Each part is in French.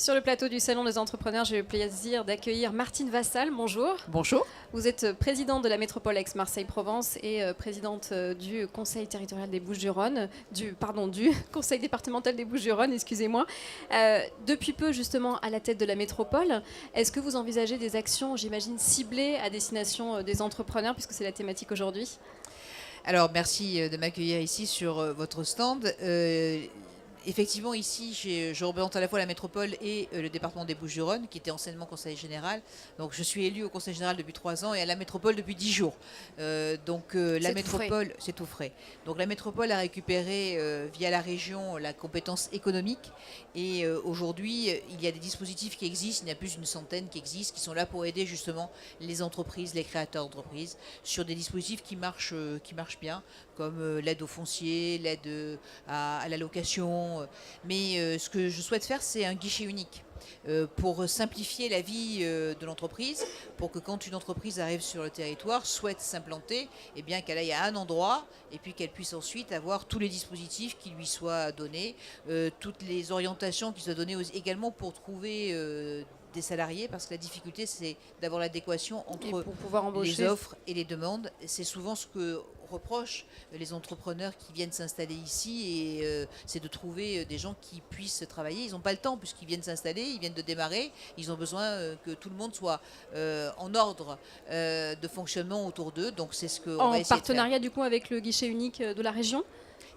Sur le plateau du Salon des entrepreneurs, j'ai le plaisir d'accueillir Martine Vassal. Bonjour. Bonjour. Vous êtes présidente de la métropole Aix-Marseille-Provence et présidente du Conseil territorial des Bouches-du-Rhône, du Conseil départemental des Bouches-du-Rhône, excusez-moi. Depuis peu, justement, à la tête de la métropole, est-ce que vous envisagez des actions, j'imagine, ciblées à destination des entrepreneurs, puisque c'est la thématique aujourd'hui ? Alors, merci de m'accueillir ici sur votre stand. Effectivement, ici, je représente à la fois la métropole et le département des Bouches-du-Rhône, qui était anciennement conseiller général. Donc, je suis élue au conseil général depuis 3 ans et à la métropole depuis 10 jours. La métropole, c'est tout frais. Donc, la métropole a récupéré via la région la compétence économique. Et aujourd'hui, il y a des dispositifs qui existent. Il y en a plus d'une centaine qui existent, qui sont là pour aider justement les entreprises, les créateurs d'entreprises, sur des dispositifs qui marchent bien, comme l'aide au foncier, l'aide à la location. Mais ce que je souhaite faire, c'est un guichet unique pour simplifier la vie de l'entreprise, pour que quand une entreprise arrive sur le territoire, souhaite s'implanter, eh bien qu'elle aille à un endroit et puis qu'elle puisse ensuite avoir tous les dispositifs qui lui soient donnés, toutes les orientations qui soient données également pour trouver des salariés, parce que la difficulté, c'est d'avoir l'adéquation entre les offres et les demandes. C'est souvent ce que reprochent les entrepreneurs qui viennent s'installer ici, et c'est de trouver des gens qui puissent travailler. Ils n'ont pas le temps puisqu'ils viennent s'installer, ils viennent de démarrer, ils ont besoin que tout le monde soit en ordre de fonctionnement autour d'eux. Donc c'est ce qu'on va essayer de faire. En partenariat du coup avec le guichet unique de la région ?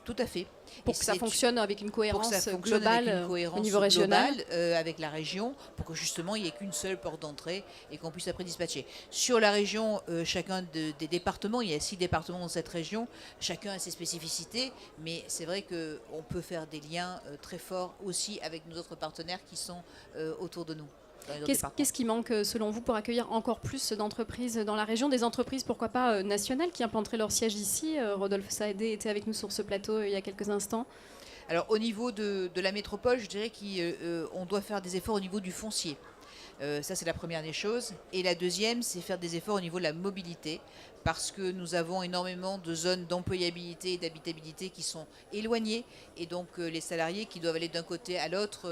Tout à fait. Pour que ça fonctionne avec une cohérence globale au niveau régional, avec la région, pour que justement il n'y ait qu'une seule porte d'entrée et qu'on puisse après dispatcher. Sur la région, chacun des départements, il y a 6 départements dans cette région, chacun a ses spécificités, mais c'est vrai qu'on peut faire des liens très forts aussi avec nos autres partenaires qui sont autour de nous. Qu'est-ce qui manque selon vous pour accueillir encore plus d'entreprises dans la région, des entreprises pourquoi pas nationales qui implanteraient leur siège ici? Rodolphe Saadé était avec nous sur ce plateau il y a quelques instants. Alors au niveau de la métropole, je dirais qu'on doit faire des efforts au niveau du foncier. Ça, c'est la première des choses. Et la deuxième, c'est faire des efforts au niveau de la mobilité, parce que nous avons énormément de zones d'employabilité et d'habitabilité qui sont éloignées. Et donc, les salariés qui doivent aller d'un côté à l'autre,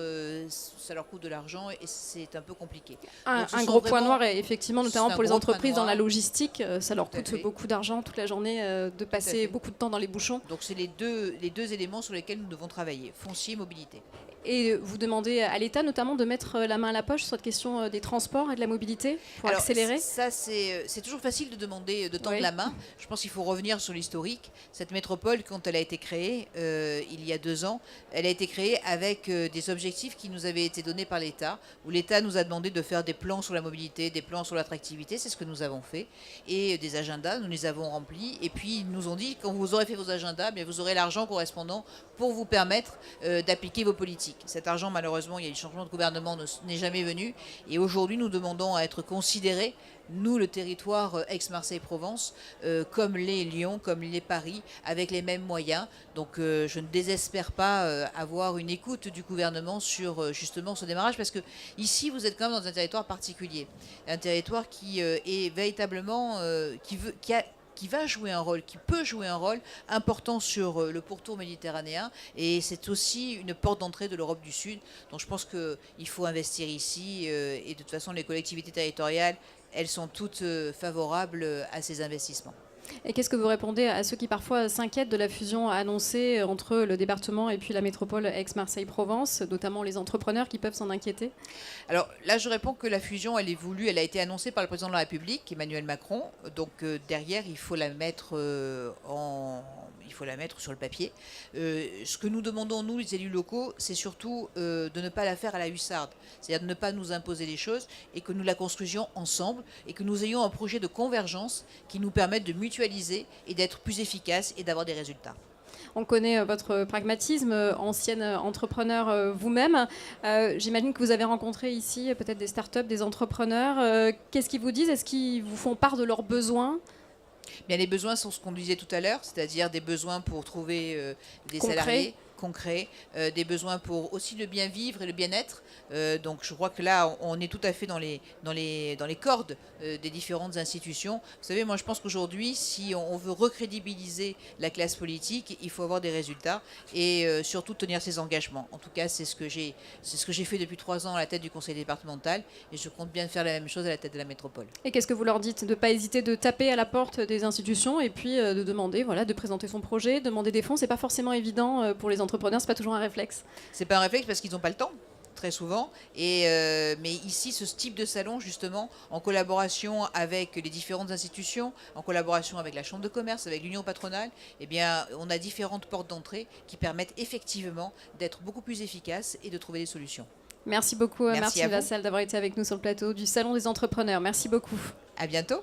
ça leur coûte de l'argent et c'est un peu compliqué. Un gros point noir, effectivement, notamment pour les entreprises dans la logistique. Ça leur coûte beaucoup d'argent toute la journée de passer beaucoup de temps dans les bouchons. Donc, c'est les deux éléments sur lesquels nous devons travailler, foncier, mobilité. Et vous demandez à l'État notamment de mettre la main à la poche sur cette question des transports et de la mobilité pour accélérer. Ça, c'est toujours facile de demander de tendre la main. Je pense qu'il faut revenir sur l'historique. Cette métropole, quand elle a été créée il y a 2 ans, elle a été créée avec des objectifs qui nous avaient été donnés par l'État, où l'État nous a demandé de faire des plans sur la mobilité, des plans sur l'attractivité. C'est ce que nous avons fait. Et des agendas, nous les avons remplis. Et puis, ils nous ont dit, quand vous aurez fait vos agendas, bien, vous aurez l'argent correspondant pour vous permettre d'appliquer vos politiques. Cet argent, malheureusement, il y a eu changement de gouvernement, n'est jamais venu. Et aujourd'hui, nous demandons à être considérés, nous, le territoire Aix-Marseille-Provence, comme les Lyon, comme les Paris, avec les mêmes moyens. Donc, je ne désespère pas avoir une écoute du gouvernement sur justement ce démarrage, parce que ici, vous êtes quand même dans un territoire particulier. Un territoire qui est véritablement... qui va jouer un rôle, qui peut jouer un rôle important sur le pourtour méditerranéen, et c'est aussi une porte d'entrée de l'Europe du Sud. Donc je pense qu'il faut investir ici, et de toute façon les collectivités territoriales, elles sont toutes favorables à ces investissements. Et qu'est-ce que vous répondez à ceux qui parfois s'inquiètent de la fusion annoncée entre le département et puis la métropole Aix-Marseille-Provence, notamment les entrepreneurs qui peuvent s'en inquiéter? Alors là, je réponds que la fusion, elle est voulue, elle a été annoncée par le président de la République, Emmanuel Macron. Donc derrière, il faut la mettre sur le papier. Ce que nous demandons, nous, les élus locaux, c'est surtout de ne pas la faire à la hussarde. C'est-à-dire de ne pas nous imposer les choses et que nous la construisions ensemble et que nous ayons un projet de convergence qui nous permette de mutualiser et d'être plus efficaces et d'avoir des résultats. On connaît votre pragmatisme, ancienne entrepreneur vous-même. J'imagine que vous avez rencontré ici peut-être des startups, des entrepreneurs. Qu'est-ce qu'ils vous disent? Est-ce qu'ils vous font part de leurs besoins? Bien, les besoins sont ce qu'on disait tout à l'heure, c'est-à-dire des besoins pour trouver des salariés concrets, des besoins pour aussi le bien vivre et le bien-être. Donc je crois que là, on est tout à fait dans les cordes des différentes institutions. Vous savez, moi je pense qu'aujourd'hui, si on veut recrédibiliser la classe politique, il faut avoir des résultats et surtout tenir ses engagements. En tout cas, c'est ce que j'ai fait depuis 3 ans à la tête du conseil départemental et je compte bien faire la même chose à la tête de la métropole. Et qu'est-ce que vous leur dites? De ne pas hésiter de taper à la porte des institutions et puis de demander, voilà, de présenter son projet, demander des fonds. C'est pas forcément évident pour les entrepreneurs, c'est pas toujours un réflexe. C'est pas un réflexe parce qu'ils n'ont pas le temps, très souvent. Mais ici, ce type de salon, justement, en collaboration avec les différentes institutions, en collaboration avec la Chambre de commerce, avec l'Union patronale, eh bien, on a différentes portes d'entrée qui permettent effectivement d'être beaucoup plus efficaces et de trouver des solutions. Merci beaucoup, Merci Martine Vassal, d'avoir été avec nous sur le plateau du Salon des entrepreneurs. Merci beaucoup. À bientôt.